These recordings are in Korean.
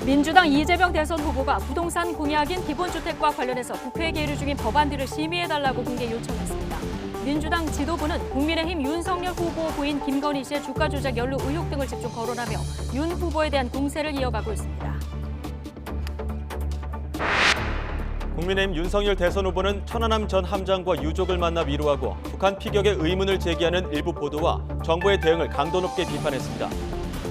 민주당 이재명 대선 후보가 부동산 공약인 기본주택과 관련해서 국회에 계류 중인 법안들을 심의해달라고 공개 요청했습니다. 민주당 지도부는 국민의힘 윤석열 후보 부인 김건희 씨의 주가 조작 연루 의혹 등을 집중 거론하며 윤 후보에 대한 공세를 이어가고 있습니다. 국민의힘 윤석열 대선 후보는 천안함 전 함장과 유족을 만나 위로하고 북한 피격에 의문을 제기하는 일부 보도와 정부의 대응을 강도 높게 비판했습니다.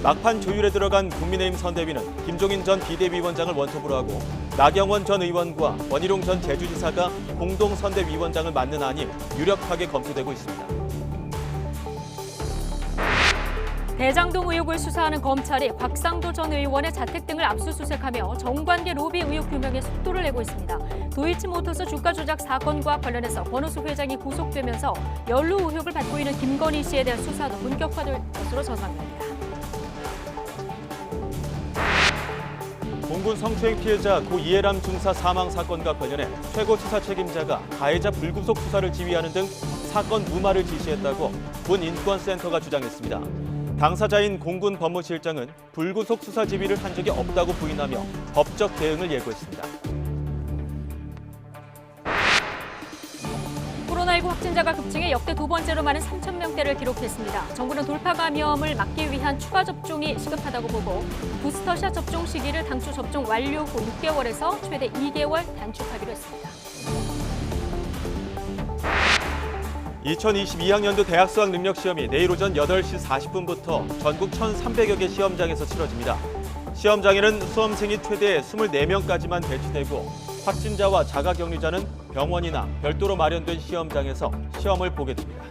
막판 조율에 들어간 국민의힘 선대위는 김종인 전 비대위원장을 원톱으로 하고 나경원 전 의원과 원희룡 전 제주지사가 공동 선대위원장을 맡는 안이 유력하게 검토되고 있습니다. 대장동 의혹을 수사하는 검찰이 곽상도 전 의원의 자택 등을 압수수색하며 정관계 로비 의혹 규명에 속도를 내고 있습니다. 도이치모터스 주가 조작 사건과 관련해서 권오수 회장이 구속되면서 연루 의혹을 받고 있는 김건희 씨에 대한 수사도 본격화될 것으로 전망됩니다. 공군 성추행 피해자 고 이해람 중사 사망 사건과 관련해 최고 수사 책임자가 가해자 불구속 수사를 지휘하는 등 사건 무마를 지시했다고 군 인권센터가 주장했습니다. 당사자인 공군 법무실장은 불구속 수사 지휘를 한 적이 없다고 부인하며 법적 대응을 예고했습니다. 코로나19 확진자가 급증해 역대 두 번째로 많은 3,000명대를 기록했습니다. 정부는 돌파 감염을 막기 위한 추가 접종이 시급하다고 보고 부스터샷 접종 시기를 당초 접종 완료 후 6개월에서 최대 2개월 단축하기로 했습니다. 2022학년도 대학 수학 능력 시험이 내일 오전 8시 40분부터 전국 1,300여 개 시험장에서 치러집니다. 시험장에는 수험생이 최대 24명까지만 배치되고 확진자와 자가격리자는 병원이나 별도로 마련된 시험장에서 시험을 보게 됩니다.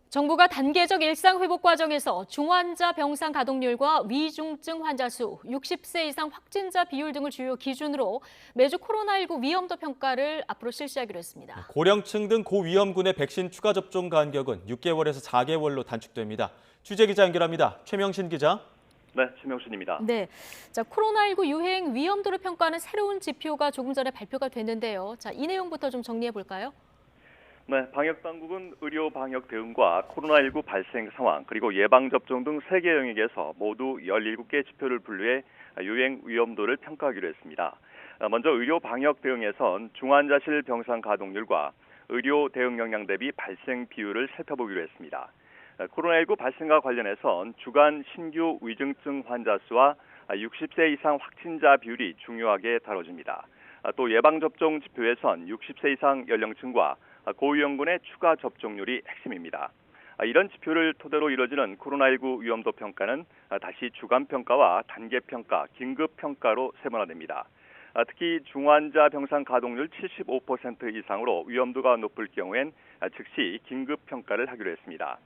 정부가 단계적 일상 회복 과정에서 중환자 병상 가동률과 위중증 환자 수, 60세 이상 확진자 비율 등을 주요 기준으로 매주 코로나19 위험도 평가를 앞으로 실시하기로 했습니다. 고령층 등 고위험군의 백신 추가 접종 간격은 6개월에서 4개월로 단축됩니다. 취재기자 연결합니다. 최명신 기자. 네, 최명신입니다. 네, 자 코로나19 유행 위험도를 평가하는 새로운 지표가 조금 전에 발표가 됐는데요. 자, 이 내용부터 좀 정리해 볼까요? 네, 방역당국은 의료 방역 대응과 코로나19 발생 상황 그리고 예방접종 등 3개 영역에서 모두 17개 지표를 분류해 유행 위험도를 평가하기로 했습니다. 먼저 의료 방역 대응에선 중환자실 병상 가동률과 의료 대응 역량 대비 발생 비율을 살펴보기로 했습니다. 코로나19 발생과 관련해선 주간 신규 위중증 환자 수와 60세 이상 확진자 비율이 중요하게 다뤄집니다. 또 예방접종 지표에선 60세 이상 연령층과 고위험군의 추가 접종률이 핵심입니다. 이런 지표를 토대로 이뤄지는 코로나19 위험도 평가는 다시 주간평가와 단계평가, 긴급평가로 세분화됩니다. 특히 중환자 병상 가동률 75% 이상으로 위험도가 높을 경우엔 즉시 긴급평가를 하기로 했습니다.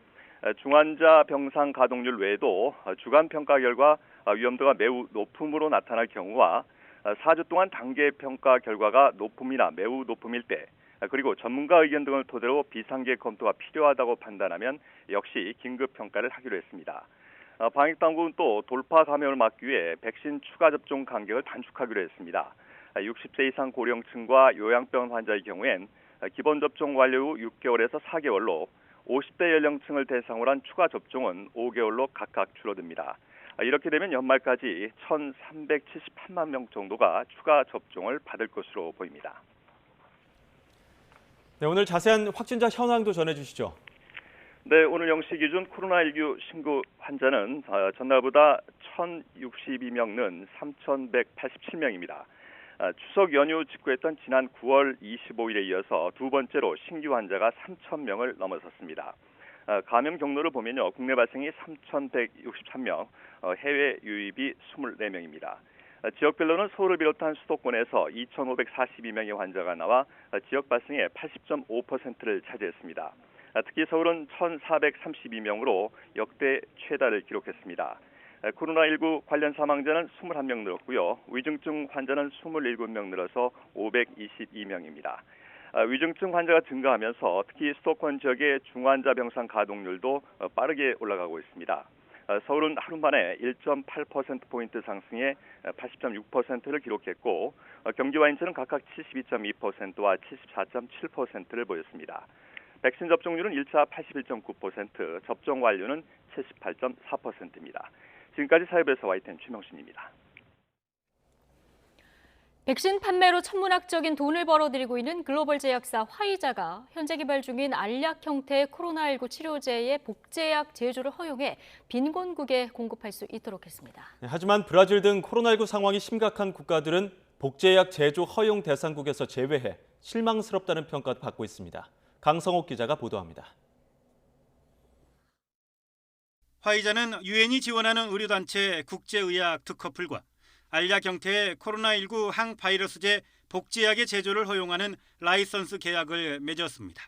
중환자 병상 가동률 외에도 주간평가 결과 위험도가 매우 높음으로 나타날 경우와 4주 동안 단계평가 결과가 높음이나 매우 높음일 때 그리고 전문가 의견 등을 토대로 비상계 검토가 필요하다고 판단하면 역시 긴급평가를 하기로 했습니다. 방역당국은 또 돌파 감염을 막기 위해 백신 추가 접종 간격을 단축하기로 했습니다. 60세 이상 고령층과 요양병 환자의 경우엔 기본 접종 완료 후 6개월에서 4개월로 50대 연령층을 대상으로 한 추가 접종은 5개월로 각각 줄어듭니다. 이렇게 되면 연말까지 1,378만 명 정도가 추가 접종을 받을 것으로 보입니다. 네, 오늘 자세한 확진자 현황도 전해주시죠. 네, 오늘 0시 기준 코로나19 신규 환자는 전날보다 1,062명는 3,187명입니다. 추석 연휴 직후했던 지난 9월 25일에 이어서 두 번째로 신규 환자가 3,000명을 넘어섰습니다. 감염 경로를 보면요, 국내 발생이 3,163명, 해외 유입이 24명입니다. 지역별로는 서울을 비롯한 수도권에서 2,542명의 환자가 나와 지역 발생의 80.5%를 차지했습니다. 특히 서울은 1,432명으로 역대 최다를 기록했습니다. 코로나19 관련 사망자는 21명 늘었고요. 위중증 환자는 27명 늘어서 522명입니다. 위중증 환자가 증가하면서 특히 수도권 지역의 중환자 병상 가동률도 빠르게 올라가고 있습니다. 서울은 하루 만에 1.8%포인트 상승해 80.6%를 기록했고 경기와 인천은 각각 72.2%와 74.7%를 보였습니다. 백신 접종률은 1차 81.9%, 접종 완료는 78.4%입니다. 지금까지 사회부에서 YTN 최명신입니다. 백신 판매로 천문학적인 돈을 벌어들이고 있는 글로벌 제약사 화이자가 현재 개발 중인 알약 형태의 코로나19 치료제의 복제약 제조를 허용해 빈곤국에 공급할 수 있도록 했습니다. 하지만 브라질 등 코로나19 상황이 심각한 국가들은 복제약 제조 허용 대상국에서 제외해 실망스럽다는 평가도 받고 있습니다. 강성옥 기자가 보도합니다. 화이자는 유엔이 지원하는 의료단체 국제의학 특허풀과 알약 형태의 코로나19 항바이러스제 복제약의 제조를 허용하는 라이선스 계약을 맺었습니다.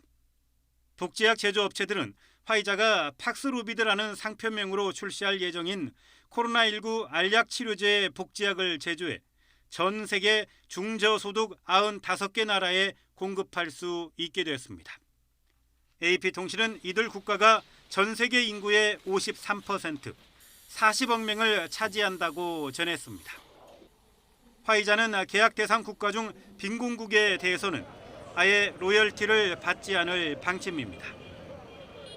복제약 제조업체들은 화이자가 팍스로비드라는 상표명으로 출시할 예정인 코로나19 알약 치료제 복제약을 제조해 전 세계 중저소득 95개 나라에 공급할 수 있게 됐습니다. AP통신은 이들 국가가 전 세계 인구의 53%, 40억 명을 차지한다고 전했습니다. 화이자는 계약 대상 국가 중 빈곤국에 대해서는 아예 로열티를 받지 않을 방침입니다.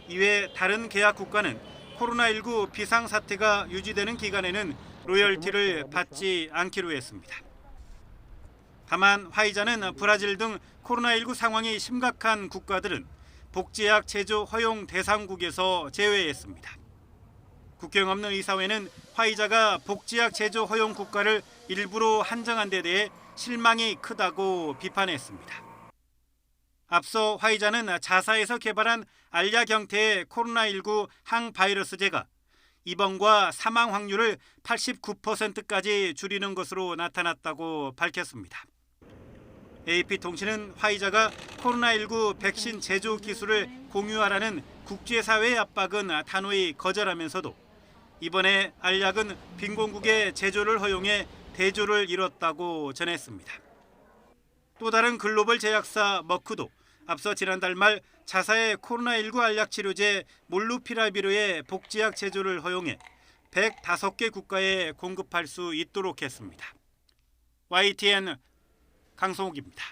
이외 다른 계약 국가는 코로나19 비상사태가 유지되는 기간에는 로열티를 받지 않기로 했습니다. 다만 화이자는 브라질 등 코로나19 상황이 심각한 국가들은 복제약 제조 허용 대상국에서 제외했습니다. 국경 없는 이사회는 화이자가 복제약 제조 허용 국가를 일부러 한정한 데 대해 실망이 크다고 비판했습니다. 앞서 화이자는 자사에서 개발한 알약 형태의 코로나19 항바이러스제가 입원과 사망 확률을 89%까지 줄이는 것으로 나타났다고 밝혔습니다. AP통신은 화이자가 코로나19 백신 제조 기술을 공유하라는 국제사회의 압박은 단호히 거절하면서도 이번에 알약은 빈곤국의 제조를 허용해 대조를 이뤘다고 전했습니다. 또 다른 글로벌 제약사 머크도 앞서 지난달 말 자사의 코로나19 알약 치료제 몰누피라비르의 복제약 제조를 허용해 105개 국가에 공급할 수 있도록 했습니다. YTN 강성욱입니다.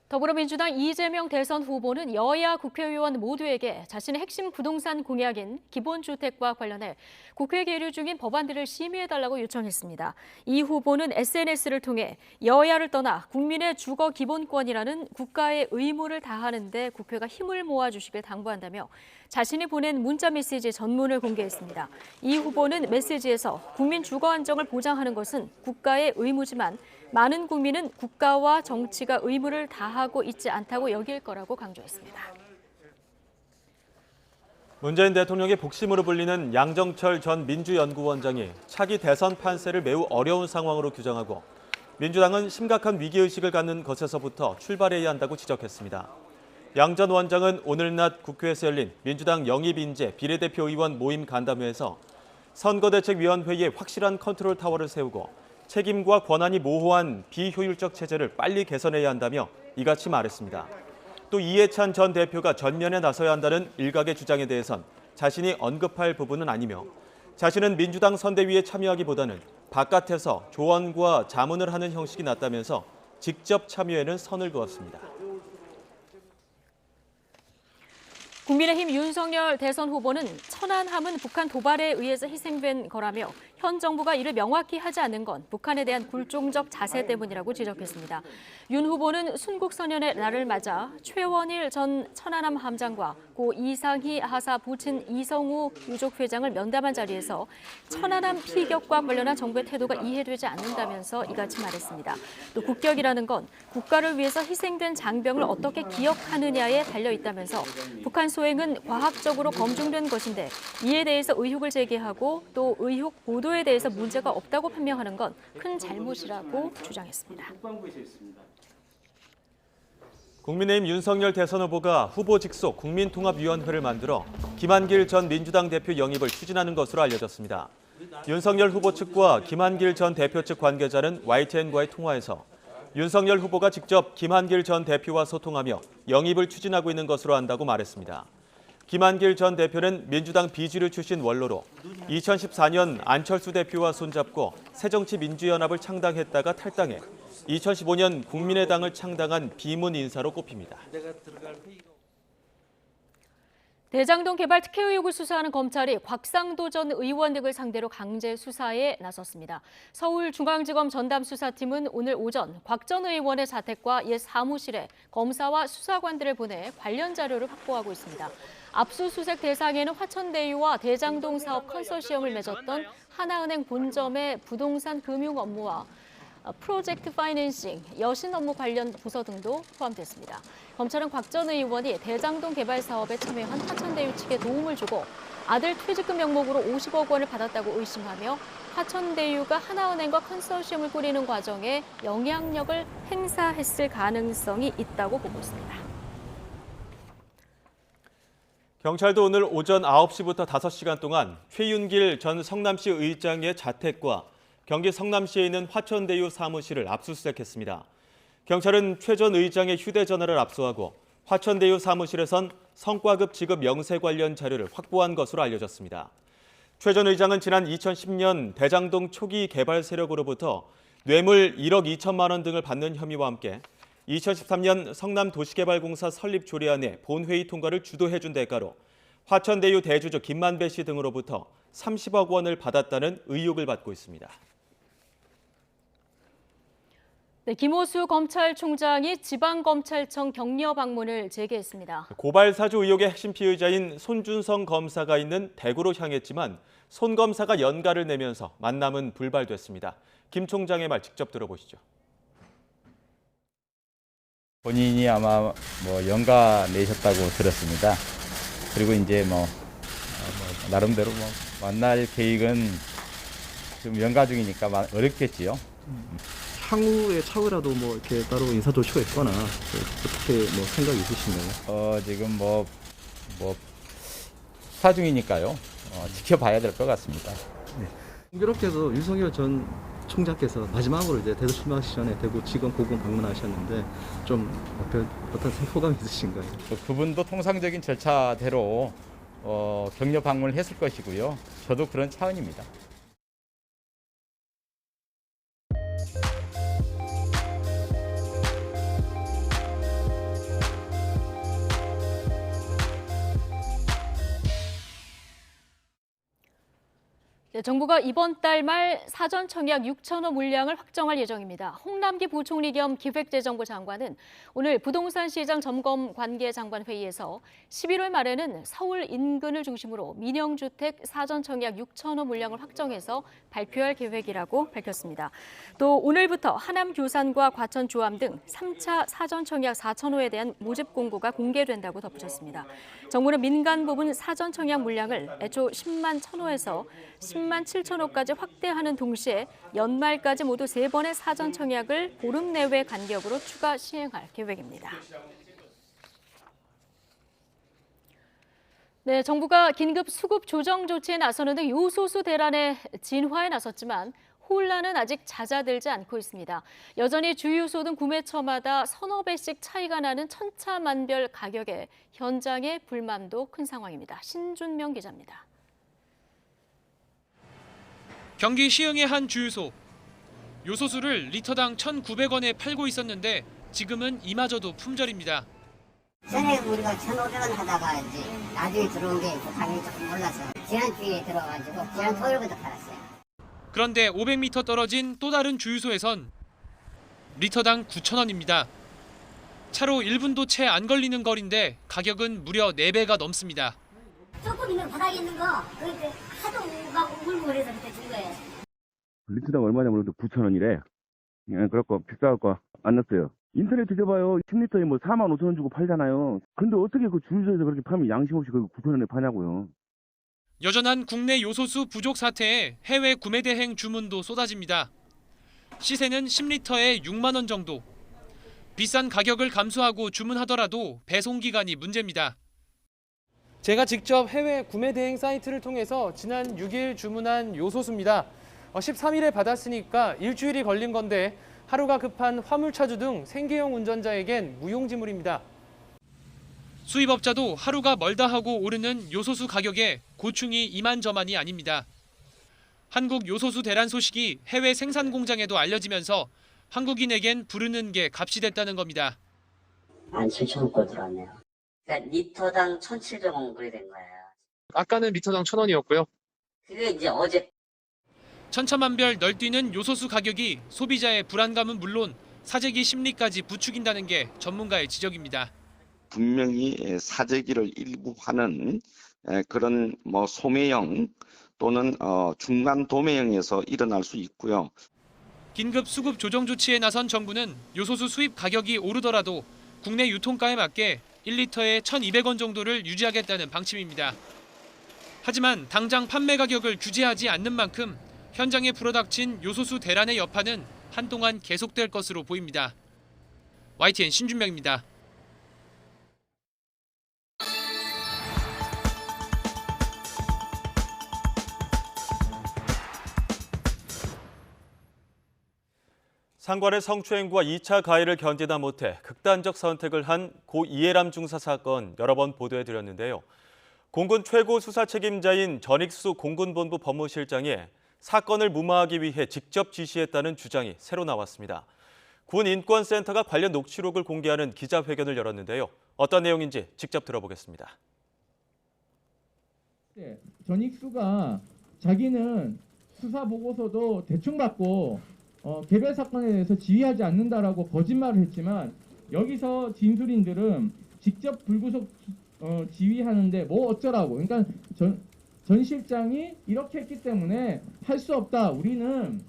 더불어민주당 이재명 대선 후보는 여야 국회의원 모두에게 자신의 핵심 부동산 공약인 기본주택과 관련해 국회에 계류 중인 법안들을 심의해달라고 요청했습니다. 이 후보는 SNS를 통해 여야를 떠나 국민의 주거 기본권이라는 국가의 의무를 다하는 데 국회가 힘을 모아주시길 당부한다며 자신이 보낸 문자 메시지 전문을 공개했습니다. 이 후보는 메시지에서 국민 주거 안정을 보장하는 것은 국가의 의무지만 많은 국민은 국가와 정치가 의무를 다하고 있지 않다고 여길 거라고 강조했습니다. 문재인 대통령의 복심으로 불리는 양정철 전 민주연구원장이 차기 대선 판세를 매우 어려운 상황으로 규정하고 민주당은 심각한 위기의식을 갖는 것에서부터 출발해야 한다고 지적했습니다. 양 전 원장은 오늘 낮 국회에서 열린 민주당 영입인재 비례대표 의원 모임 간담회에서 선거대책위원회에 확실한 컨트롤 타워를 세우고 책임과 권한이 모호한 비효율적 체제를 빨리 개선해야 한다며 이같이 말했습니다. 또 이해찬 전 대표가 전면에 나서야 한다는 일각의 주장에 대해선 자신이 언급할 부분은 아니며 자신은 민주당 선대위에 참여하기보다는 바깥에서 조언과 자문을 하는 형식이 낫다면서 직접 참여에는 선을 그었습니다. 국민의힘 윤석열 대선 후보는 천안함은 북한 도발에 의해서 희생된 거라며 현 정부가 이를 명확히 하지 않는 건 북한에 대한 굴종적 자세 때문이라고 지적했습니다. 윤 후보는 순국선언의 날을 맞아 최원일 전 천안함 함장과 고 이상희 하사 부친 이성우 유족회장을 면담한 자리에서 천안함 피격과 관련한 정부의 태도가 이해되지 않는다면서 이같이 말했습니다. 또 국격이라는 건 국가를 위해서 희생된 장병을 어떻게 기억하느냐에 달려있다면서 북한 소행은 과학적으로 검증된 것인데 이에 대해서 의혹을 제기하고 또 의혹 보도에 대해서 문제가 없다고 판명하는 건 큰 잘못이라고 주장했습니다. 국민의힘 윤석열 대선 후보가 후보 직속 국민통합위원회를 만들어 김한길 전 민주당 대표 영입을 추진하는 것으로 알려졌습니다. 윤석열 후보 측과 김한길 전 대표 측 관계자는 YTN과의 통화에서 윤석열 후보가 직접 김한길 전 대표와 소통하며 영입을 추진하고 있는 것으로 안다고 말했습니다. 김한길 전 대표는 민주당 비주류 출신 원로로 2014년 안철수 대표와 손잡고 새정치민주연합을 창당했다가 탈당해 2015년 국민의당을 창당한 비문 인사로 꼽힙니다. 대장동 개발 특혜 의혹을 수사하는 검찰이 곽상도 전 의원 등을 상대로 강제 수사에 나섰습니다. 서울중앙지검 전담수사팀은 오늘 오전 곽 전 의원의 자택과 옛 사무실에 검사와 수사관들을 보내 관련 자료를 확보하고 있습니다. 압수수색 대상에는 화천대유와 대장동 사업 컨소시엄을 맺었던 하나은행 본점의 부동산 금융 업무와 프로젝트 파이낸싱, 여신 업무 관련 부서 등도 포함됐습니다. 검찰은 곽 전 의원이 대장동 개발 사업에 참여한 화천대유 측에 도움을 주고 아들 퇴직금 명목으로 50억 원을 받았다고 의심하며 화천대유가 하나은행과 컨소시엄을 꾸리는 과정에 영향력을 행사했을 가능성이 있다고 보고 있습니다. 경찰도 오늘 오전 9시부터 5시간 동안 최윤길 전 성남시 의장의 자택과 경기 성남시에 있는 화천대유 사무실을 압수수색했습니다. 경찰은 최 전 의장의 휴대전화를 압수하고 화천대유 사무실에선 성과급 지급 명세 관련 자료를 확보한 것으로 알려졌습니다. 최 전 의장은 지난 2010년 대장동 초기 개발 세력으로부터 뇌물 1억 2천만 원 등을 받는 혐의와 함께 2013년 성남도시개발공사 설립 조례안의 본회의 통과를 주도해준 대가로 화천대유 대주주 김만배 씨 등으로부터 30억 원을 받았다는 의혹을 받고 있습니다. 네, 김호수 검찰총장이 지방검찰청 격려 방문을 재개했습니다. 고발 사주 의혹의 핵심 피의자인 손준성 검사가 있는 대구로 향했지만 손 검사가 연가를 내면서 만남은 불발됐습니다. 김 총장의 말 직접 들어보시죠. 본인이 아마 연가 내셨다고 들었습니다. 그리고 이제 나름대로 만날 계획은 좀 연가 중이니까 어렵겠지요. 향후에 차후라도 이렇게 따로 인사 조치가 있거나 어떻게 생각이 있으신가요? 지금 수사 중이니까요. 지켜봐야 될 것 같습니다. 공교롭게도 윤석열 전 총장께서 마지막으로 이제 대선 출마하기 전에 대구지검 고검 방문하셨는데 좀 어떤 소감이 있으신가요? 그분도 통상적인 절차대로 격려 방문을 했을 것이고요. 저도 그런 차원입니다. 네, 정부가 이번 달 말 사전 청약 6천호 물량을 확정할 예정입니다. 홍남기 부총리 겸 기획재정부 장관은 오늘 부동산 시장 점검 관계 장관 회의에서 11월 말에는 서울 인근을 중심으로 민영주택 사전 청약 6천호 물량을 확정해서 발표할 계획이라고 밝혔습니다. 또 오늘부터 하남 교산과 과천 주암 등 3차 사전 청약 4천호에 대한 모집 공고가 공개된다고 덧붙였습니다. 정부는 민간 부분 사전 청약 물량을 애초 10만 1,000호에서 10만 7천호까지 확대하는 동시에 연말까지 모두 3번의 사전 청약을 보름 내외 간격으로 추가 시행할 계획입니다. 네, 정부가 긴급 수급 조정 조치에 나서는 등 요소수 대란의 진화에 나섰지만 혼란은 아직 잦아들지 않고 있습니다. 여전히 주유소 등 구매처마다 서너 배씩 차이가 나는 천차만별 가격에 현장의 불만도 큰 상황입니다. 신준명 기자입니다. 경기 시흥의 한 주유소. 요소수를 리터당 1,900원에 팔고 있었는데 지금은 이마저도 품절입니다. 전에 우리가 1,500원 하다가 이제 나중에 들어온 게 가격이 조금 올라서 지난주에 들어가지고 지난 토요일부터 팔았어요. 그런데 500m 떨어진 또 다른 주유소에선 리터당 9,000원입니다. 차로 1분도 채 안 걸리는 거리인데 가격은 무려 4배가 넘습니다. 조금 있는 바닥에 있는 거 그때 하도 막 우글우글해서 그때 준 거예요. 리터당 얼마냐면 9,000원이래. 그래갖고 비싸갖고 안 넣었어요. 인터넷 뒤져봐요. 10리터에 45,000원 주고 팔잖아요. 근데 어떻게 그 주유소에서 그렇게 팔면 양심 없이 그 9,000원에 파냐고요. 여전한 국내 요소수 부족 사태에 해외 구매 대행 주문도 쏟아집니다. 시세는 10리터에 6만 원 정도. 비싼 가격을 감수하고 주문하더라도 배송 기간이 문제입니다. 제가 직접 해외 구매 대행 사이트를 통해서 지난 6일 주문한 요소수입니다. 13일에 받았으니까 일주일이 걸린 건데 하루가 급한 화물차주 등 생계형 운전자에겐 무용지물입니다. 수입업자도 하루가 멀다 하고 오르는 요소수 가격에 고충이 이만저만이 아닙니다. 한국 요소수 대란 소식이 해외 생산 공장에도 알려지면서 한국인에겐 부르는 게 값이 됐다는 겁니다. 17,000원 꼴 들어왔네요. 그러니까 리터당 1,700원 그래 된 거예요. 아까는 리터당 1,000원이었고요. 그게 이제 어제 천차만별 널뛰는 요소수 가격이 소비자의 불안감은 물론 사재기 심리까지 부추긴다는 게 전문가의 지적입니다. 분명히 사재기를 일부 하는 그런 소매형 또는 중간 도매형에서 일어날 수 있고요. 긴급 수급 조정 조치에 나선 정부는 요소수 수입 가격이 오르더라도 국내 유통가에 맞게 1리터에 1,200원 정도를 유지하겠다는 방침입니다. 하지만 당장 판매 가격을 규제하지 않는 만큼 현장에 불어닥친 요소수 대란의 여파는 한동안 계속될 것으로 보입니다. YTN 신준명입니다. 상관의 성추행과 2차 가해를 견디다 못해 극단적 선택을 한 고 이해람 중사 사건 여러 번 보도해드렸는데요. 공군 최고 수사 책임자인 전익수 공군본부 법무실장이 사건을 무마하기 위해 직접 지시했다는 주장이 새로 나왔습니다. 군인권센터가 관련 녹취록을 공개하는 기자회견을 열었는데요. 어떤 내용인지 직접 들어보겠습니다. 전익수가 자기는 수사 보고서도 대충 받고 개별 사건에 대해서 지휘하지 않는다라고 거짓말을 했지만 여기서 진술인들은 직접 불구속 지휘하는데 뭐 어쩌라고. 그러니까 전 실장이 이렇게 했기 때문에 할 수 없다. 우리는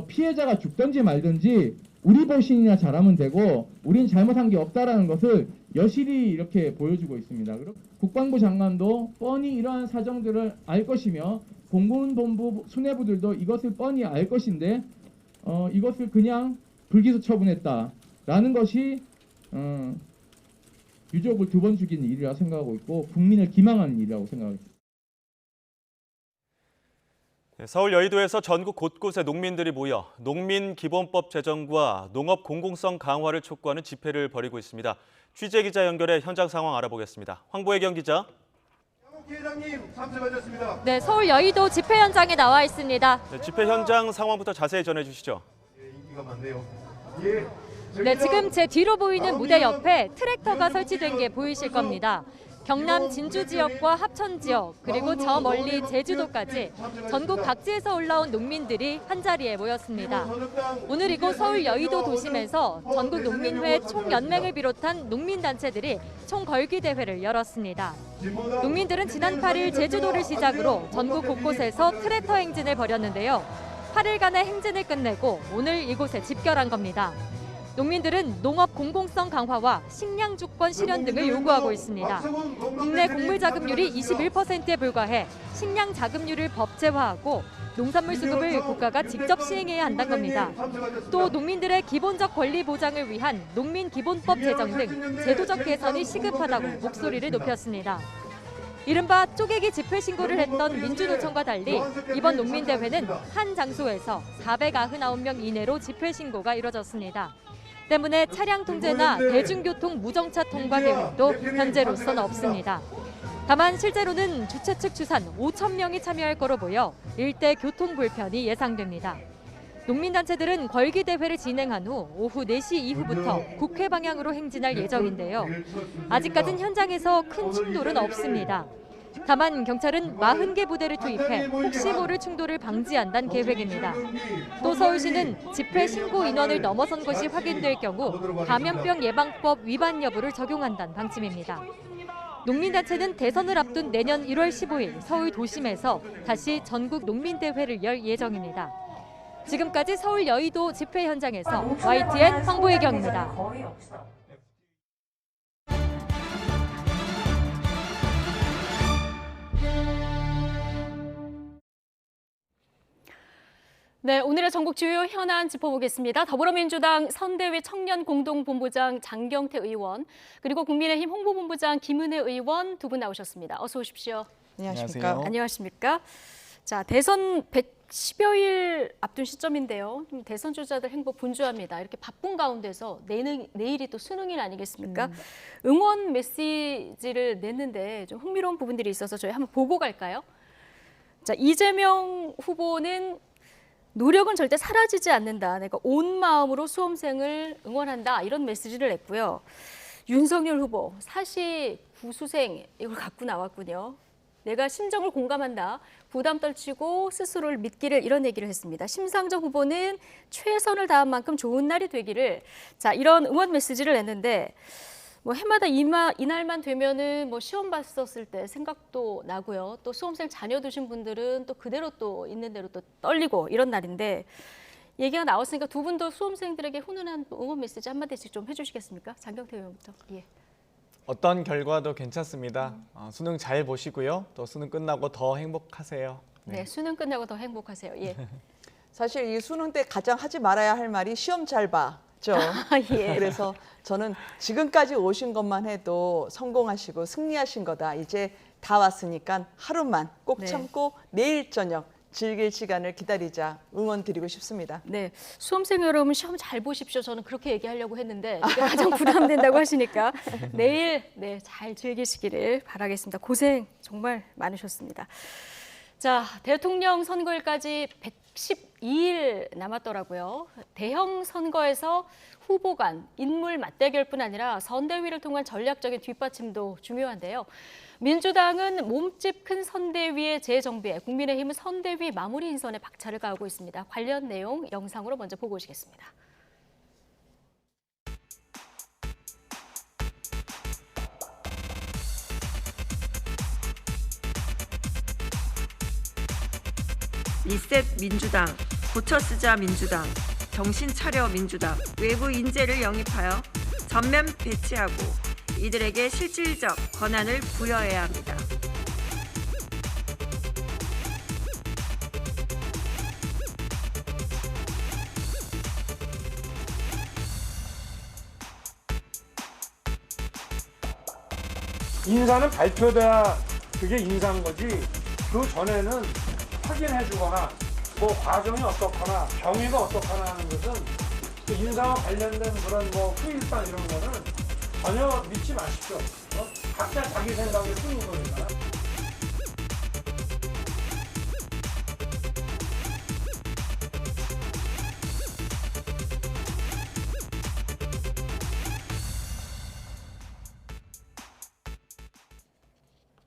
피해자가 죽든지 말든지 우리 보신이나 잘하면 되고 우린 잘못한 게 없다라는 것을 여실히 이렇게 보여주고 있습니다. 국방부 장관도 뻔히 이러한 사정들을 알 것이며 공군본부 수뇌부들도 이것을 뻔히 알 것인데 이것을 그냥 불기소 처분했다라는 것이 유족을 2번 죽인 일이라고 생각하고 있고 국민을 기망하는 일이라고 생각하고 있습니다. 서울 여의도에서 전국 곳곳에 농민들이 모여 농민기본법 제정과 농업 공공성 강화를 촉구하는 집회를 벌이고 있습니다. 취재기자 연결해 현장 상황 알아보겠습니다. 황보혜경 기자. 회장님 참석하셨습니다. 네, 서울 여의도 집회 현장에 나와 있습니다. 네, 집회 현장 상황부터 자세히 전해주시죠. 인기가 많네요. 네, 지금 제 뒤로 보이는 무대 옆에 트랙터가 설치된 게 보이실 겁니다. 경남 진주 지역과 합천 지역 그리고 저 멀리 제주도까지 전국 각지에서 올라온 농민들이 한자리에 모였습니다. 오늘 이곳 서울 여의도 도심에서 전국 농민회 총연맹을 비롯한 농민단체들이 총걸기 대회를 열었습니다. 농민들은 지난 8일 제주도를 시작으로 전국 곳곳에서 트랙터 행진을 벌였는데요. 8일간의 행진을 끝내고 오늘 이곳에 집결한 겁니다. 농민들은 농업 공공성 강화와 식량 주권 실현 등을 요구하고 있습니다. 국내 곡물 자급률이 21%에 불과해 식량 자급률을 법제화하고 농산물 수급을 국가가 직접 시행해야 한다는 겁니다. 또 농민들의 기본적 권리 보장을 위한 농민기본법 제정 등 제도적 개선이 시급하다고 목소리를 높였습니다. 이른바 쪼개기 집회 신고를 했던 민주노총과 달리 이번 농민대회는 한 장소에서 499명 이내로 집회 신고가 이뤄졌습니다. 때문에 차량 통제나 대중교통 무정차 통과 계획도 현재로서는 없습니다. 다만 실제로는 주최 측 추산 5,000명이 참여할 거로 보여 일대 교통 불편이 예상됩니다. 농민단체들은 걸기 대회를 진행한 후 오후 4시 이후부터 국회 방향으로 행진할 예정인데요. 아직까진 현장에서 큰 충돌은 없습니다. 다만 경찰은 40개 부대를 투입해 혹시 모를 충돌을 방지한다는 계획입니다. 또 서울시는 집회 신고 인원을 넘어선 것이 확인될 경우 감염병 예방법 위반 여부를 적용한다는 방침입니다. 농민단체는 대선을 앞둔 내년 1월 15일 서울 도심에서 다시 전국 농민대회를 열 예정입니다. 지금까지 서울 여의도 집회 현장에서 YTN 황보혜경입니다. 네, 오늘의 전국 주요 현안 짚어보겠습니다. 더불어민주당 선대위 청년공동본부장 장경태 의원, 그리고 국민의힘 홍보본부장 김은혜 의원 두 분 나오셨습니다. 어서 오십시오. 안녕하십니까. 안녕하십니까. 자, 대선 110여일 앞둔 시점인데요. 대선 주자들 행보 분주합니다. 이렇게 바쁜 가운데서 내일이 또 수능일 아니겠습니까? 응원 메시지를 냈는데 좀 흥미로운 부분들이 있어서 저희 한번 보고 갈까요? 자, 이재명 후보는 노력은 절대 사라지지 않는다. 내가 온 마음으로 수험생을 응원한다. 이런 메시지를 냈고요. 윤석열 후보 사시 구수생 이걸 갖고 나왔군요. 내가 심정을 공감한다. 부담 떨치고 스스로를 믿기를 이런 얘기를 했습니다. 심상정 후보는 최선을 다한 만큼 좋은 날이 되기를 자 이런 응원 메시지를 냈는데 뭐 해마다 이날만 되면은 뭐 시험 봤었을 때 생각도 나고요. 또 수험생 자녀 두신 분들은 또 그대로 또 있는 대로 또 떨리고 이런 날인데 얘기가 나왔으니까 두 분도 수험생들에게 훈훈한 응원 메시지 한마디씩 좀 해주시겠습니까? 장경태 의원부터. 예. 어떤 결과도 괜찮습니다. 수능 잘 보시고요. 또 수능 끝나고 더 행복하세요. 네, 수능 끝나고 더 행복하세요. 예. 사실 이 수능 때 가장 하지 말아야 할 말이 시험 잘 봐죠. 예. 그래서 저는 지금까지 오신 것만 해도 성공하시고 승리하신 거다. 이제 다 왔으니까 하루만 꼭 참고 내일 저녁 즐길 시간을 기다리자 응원 드리고 싶습니다. 네, 수험생 여러분 시험 잘 보십시오. 저는 그렇게 얘기하려고 했는데 이게 가장 부담된다고 하시니까 내일 잘 즐기시기를 바라겠습니다. 고생 정말 많으셨습니다. 자, 대통령 선거일까지 112일 남았더라고요. 대형 선거에서 후보 간 인물 맞대결뿐 아니라 선대위를 통한 전략적인 뒷받침도 중요한데요. 민주당은 몸집 큰 선대위의 재정비에 국민의힘은 선대위 마무리 인선에 박차를 가하고 있습니다. 관련 내용 영상으로 먼저 보고 오시겠습니다. 리셋 민주당, 고쳐쓰자 민주당, 정신차려 민주당, 외부 인재를 영입하여 전면 배치하고 이들에게 실질적 권한을 부여해야 합니다. 인사는 발표돼야 그게 인사인 거지. 그 전에는 확인해주거나 뭐 과정이 어떻거나 경위가 어떻거나 하는 것은 그 인사와 관련된 그런 뭐 후일담 이런 거는 전혀 믿지 마십시오. 각자 자기 생각에 쓰는 거니까.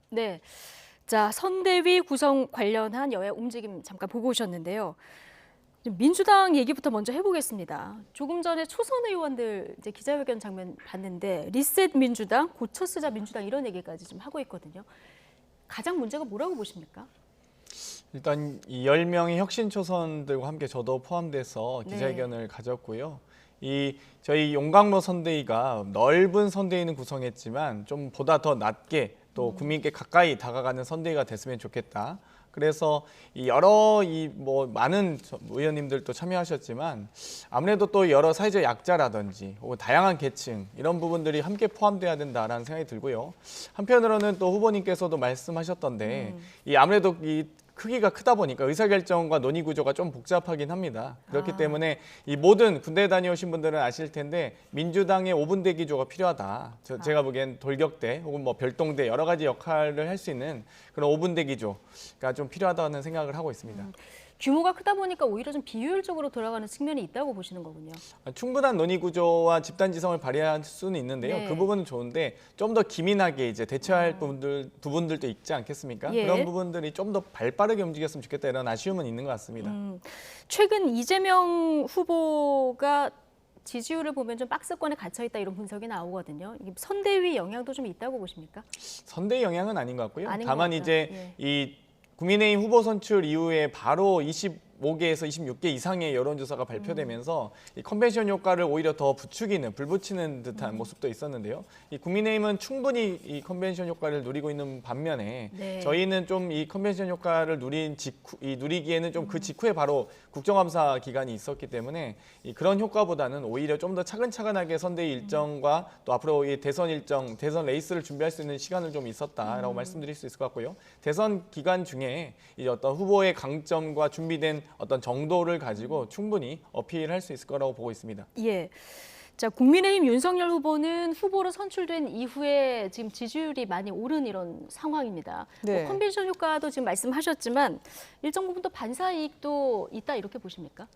네, 자 선대위 구성 관련한 여야 움직임 잠깐 보고 오셨는데요. 민주당 얘기부터 먼저 해보겠습니다. 조금 전에 초선 의원들 이제 기자회견 장면 봤는데 리셋 민주당, 고쳐쓰자 민주당 이런 얘기까지 좀 하고 있거든요. 가장 문제가 뭐라고 보십니까? 일단 이 10명의 혁신 초선들과 함께 저도 포함돼서 기자회견을 가졌고요. 저희 용광로 선대위가 넓은 선대위는 구성했지만 좀 보다 더 낮게 또 국민께 가까이 다가가는 선대위가 됐으면 좋겠다. 그래서 많은 의원님들도 참여하셨지만 아무래도 또 여러 사회적 약자라든지 혹은 다양한 계층 이런 부분들이 함께 포함돼야 된다라는 생각이 들고요. 한편으로는 또 후보님께서도 말씀하셨던데 아무래도 이 크기가 크다 보니까 의사결정과 논의 구조가 좀 복잡하긴 합니다. 그렇기 때문에 이 모든 군대 다녀오신 분들은 아실 텐데 민주당의 5분대 기조가 필요하다. 제가 보기엔 돌격대 혹은 뭐 별동대 여러 가지 역할을 할 수 있는 그런 5분대 기조가 좀 필요하다는 생각을 하고 있습니다. 규모가 크다 보니까 오히려 좀 비효율적으로 돌아가는 측면이 있다고 보시는 거군요. 충분한 논의 구조와 집단지성을 발휘할 수는 있는데요. 그 부분은 좋은데 좀 더 기민하게 이제 대처할 부분들도 있지 않겠습니까? 그런 부분들이 좀 더 발빠르게 움직였으면 좋겠다 이런 아쉬움은 있는 것 같습니다. 최근 이재명 후보가 지지율을 보면 좀 박스권에 갇혀 있다 이런 분석이 나오거든요. 이게 선대위 영향도 좀 있다고 보십니까? 선대위 영향은 아닌 것 같고요. 아닌 다만 것 이제 이 국민의힘 후보 선출 이후에 바로 25개에서 26개 이상의 여론조사가 발표되면서 이 컨벤션 효과를 오히려 더 불붙이는 듯한 모습도 있었는데요. 이 국민의힘은 충분히 이 컨벤션 효과를 누리고 있는 반면에 저희는 좀 이 컨벤션 효과를 누리기에는 좀 그 직후에 바로 국정감사 기간이 있었기 때문에 그런 효과보다는 오히려 좀 더 차근차근하게 선대위 일정과 또 앞으로 이 대선 일정, 대선 레이스를 준비할 수 있는 시간을 좀 있었다라고 말씀드릴 수 있을 것 같고요. 대선 기간 중에 이 어떤 후보의 강점과 준비된 어떤 정도를 가지고 충분히 어필할 수 있을 거라고 보고 있습니다. 예. 자, 국민의힘 윤석열 후보는 후보로 선출된 이후에 지금 지지율이 많이 오른 이런 상황입니다. 뭐 컨벤션 효과도 지금 말씀하셨지만 일정 부분 또 반사 이익도 있다 이렇게 보십니까?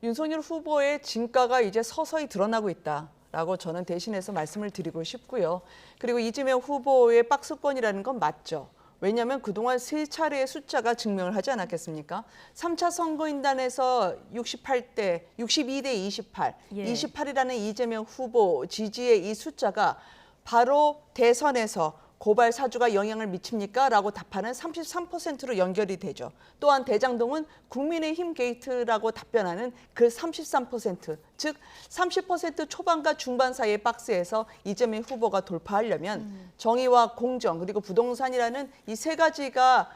윤석열 후보의 진가가 이제 서서히 드러나고 있다. 라고 저는 대신해서 말씀을 드리고 싶고요. 그리고 이재명 후보의 박스권이라는 건 맞죠. 왜냐하면 그동안 3차례의 숫자가 증명을 하지 않았겠습니까? 3차 선거인단에서 62대 28, 예. 28이라는 이재명 후보 지지의 이 숫자가 바로 대선에서 고발 사주가 영향을 미칩니까? 라고 답하는 33%로 연결이 되죠. 또한 대장동은 국민의힘 게이트라고 답변하는 그 33%, 즉 30% 초반과 중반 사이의 박스에서 이재명 후보가 돌파하려면 정의와 공정 그리고 부동산이라는 이 3가지가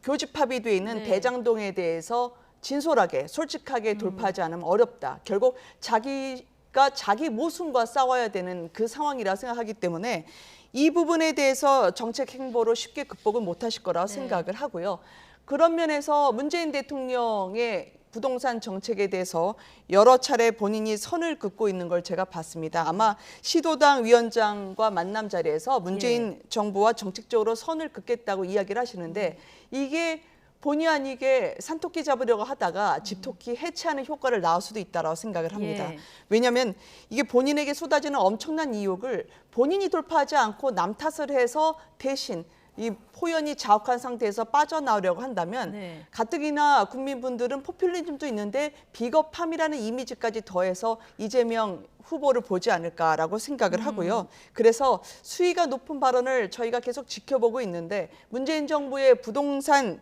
교집합이 돼 있는 네. 대장동에 대해서 진솔하게 솔직하게 돌파하지 않으면 어렵다. 결국 자기가 자기 모순과 싸워야 되는 그 상황이라 생각하기 때문에 이 부분에 대해서 정책 행보로 쉽게 극복은 못하실 거라고 생각을 하고요. 그런 면에서 문재인 대통령의 부동산 정책에 대해서 여러 차례 본인이 선을 긋고 있는 걸 제가 봤습니다. 아마 시도당 위원장과 만남 자리에서 문재인 정부와 정책적으로 선을 긋겠다고 이야기를 하시는데 이게 본의 아니게 산토끼 잡으려고 하다가 집토끼 해체하는 효과를 낳을 수도 있다고 생각을 합니다. 예. 왜냐하면 이게 본인에게 쏟아지는 엄청난 이욕을 본인이 돌파하지 않고 남 탓을 해서 대신 이 포연이 자욱한 상태에서 빠져나오려고 한다면 네. 가뜩이나 국민분들은 포퓰리즘도 있는데 비겁함이라는 이미지까지 더해서 이재명 후보를 보지 않을까라고 생각을 하고요. 그래서 수위가 높은 발언을 저희가 계속 지켜보고 있는데 문재인 정부의 부동산